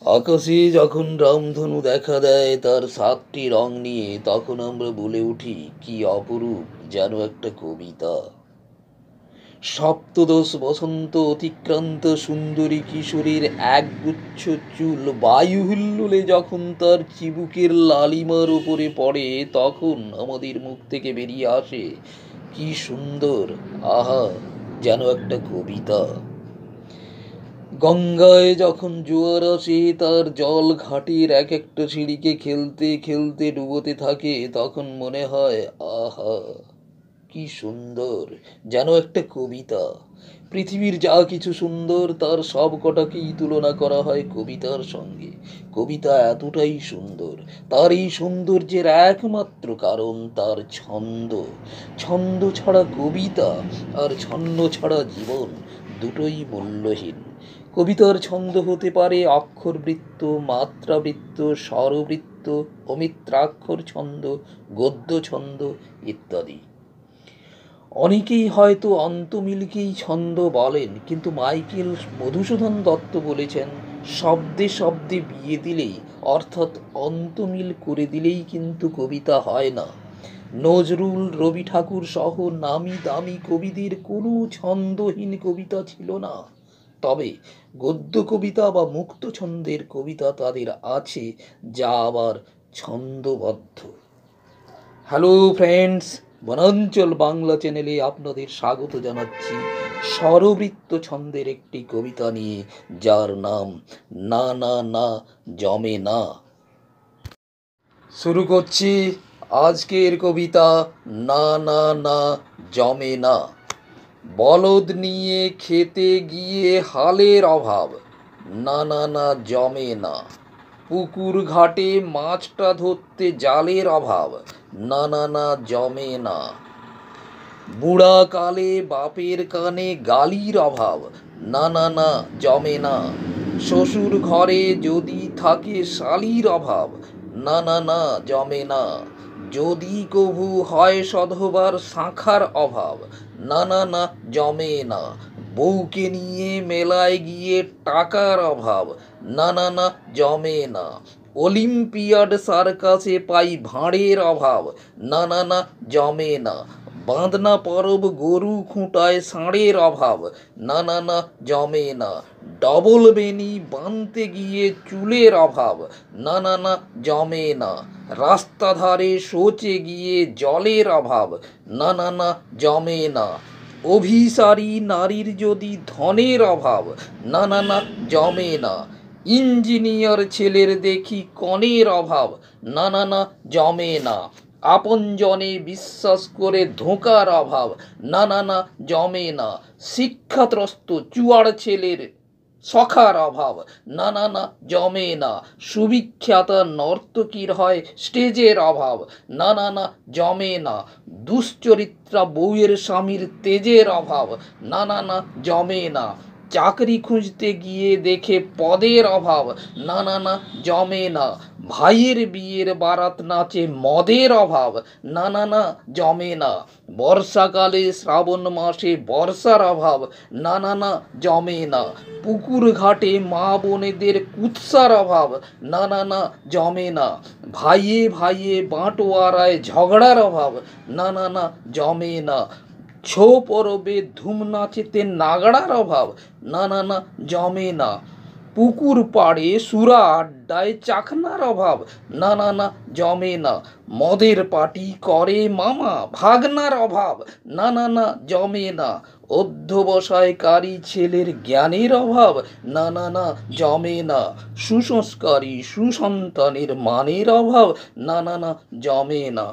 আকাশে যখন রামধনু দেখা দেয় তার ৭টি রং নিয়ে, তখন আমরা বলে উঠি কি অপরূপ, যেন একটা কবিতা। সপ্তদশ বসন্ত অতিক্রান্ত সুন্দরী কিশোরীর একগুচ্ছ চুল বায়ু হুল্লোড়ে যখন তার চিবুকের লালিমার উপরে পড়ে, তখন আমাদের মুখ থেকে বেরিয়ে আসে কি সুন্দর, আহা, যেন একটা কবিতা। গঙ্গায় যখন জোয়ার আসে তার জল ঘাটের এক একটা সিঁড়িকে খেলতে খেলতে ডুবোতে থাকে, তখন মনে হয় আহা, কি সুন্দর, যেন একটা কবিতা। পৃথিবীর যা কিছু সুন্দর তার সব কটাকেই তুলনা করা হয় কবিতার সঙ্গে। কবিতা এতটাই সুন্দর, তার এই সৌন্দর্যের একমাত্র কারণ তার ছন্দ। ছন্দ ছাড়া কবিতা আর ছন্ন ছাড়া জীবন দুটোই মূল্যহীন। কবিতার ছন্দ হতে পারে অক্ষরবৃত্ত, মাত্রাবৃত্ত, স্বরবৃত্ত, অমিত্রাক্ষর ছন্দ, গদ্য ছন্দ ইত্যাদি। অনেকেই হয়তো অন্তমিলকেই ছন্দ বলেন, কিন্তু মাইকেল মধুসূদন দত্ত বলেছেন, শব্দে শব্দে বিয়ে দিলেই, অর্থাৎ অন্তমিল করে দিলেই কিন্তু কবিতা হয় না। নজরুল, রবি ঠাকুর সহ নামি দামি কবিদের কোনো ছন্দহীন কবিতা ছিল না। তবে গদ্য কবিতা বা মুক্ত ছন্দের কবিতা তাদের আছে, যা আবার ছন্দবদ্ধ। হ্যালো ফ্রেন্ডস, বনাঞ্চল বাংলা চ্যানেলে আপনাদের স্বাগত জানাচ্ছি স্বরবৃত্ত ছন্দের একটি কবিতা নিয়ে, যার নাম না না না জমে না। শুরু করছি আজকের কবিতা না না না জমে না। বলদ নিয়ে খেতে গিয়ে হালের অভাব, না না না জমে না। পুকুর ঘাটে মাছটা ধরতে জালের অভাব, না না না জমে না। বুড়া কালে বাপের কানে গালির অভাব, না না না জমে না। শ্বশুর ঘরে যদি থাকে শালির অভাব, না না না জমে না। যদি কভু হয় সধবার শাঁখার অভাব, না না না জমে না। বউকে নিয়ে মেলায় গিয়ে টাকার অভাব, না না না জমে না। অলিম্পিয়াড সার্কাসে পাই ভাঁড়ের অভাব, না না না জমে না। বাঁধনা পরব গরু খুঁটায় ষাঁড়ের অভাব, না না না জমে না। ডবল বেনি বাঁধতে গিয়ে চুলের অভাব, না না না জমে না। রাস্তা ধারে শৌচে গিয়ে জলের অভাব, না না না জমে না। অভিসারী নারীর যদি ধনের অভাব, না না না জমে না। ইঞ্জিনিয়ার ছেলের দেখি কনের অভাব, না না না জমে না। আপনজনে বিশ্বাস করে ধোঁকার অভাব, না না না জমে না। শিক্ষাত্রস্ত চুয়াড় ছেলের সখার অভাব, না না না জমে না। সুবিখ্যাতা নর্তকীর হয় স্টেজের অভাব, না না না জমে না। দুশ্চরিত্রা বউয়ের স্বামীর তেজের অভাব, না না না জমে না। চাকরি খুঁজতে গিয়ে দেখে পদের অভাব, না না না জমে না। ভাইয়ের বিয়ের বারাত নাচে মদের অভাব, না না না জমে না। বর্ষাকালে শ্রাবণ মাসে বর্ষার অভাব, না না না জমে না। পুকুর ঘাটে মা বোনেদের কুৎসার অভাব, না না না জমে না। ভাইয়ে ভাইয়ে বাঁটোয়ারায় ঝগড়ার অভাব, না না না জমে না। ছৌ পরবে ধুম নাচেতে নাগড়ার অভাব, না না না জমে না। পুকুর পাড়ে সুরা আড্ডায় চাকনার অভাব, না না না জমে না। মদের পার্টি করে মামা ভাগনার অভাব, না না না জমে না। অধ্যবসায়কারী ছেলের জ্ঞানের অভাব, না না না জমে না। সুসংস্কারী সুসন্তানের মানের অভাব, না না না জমে না।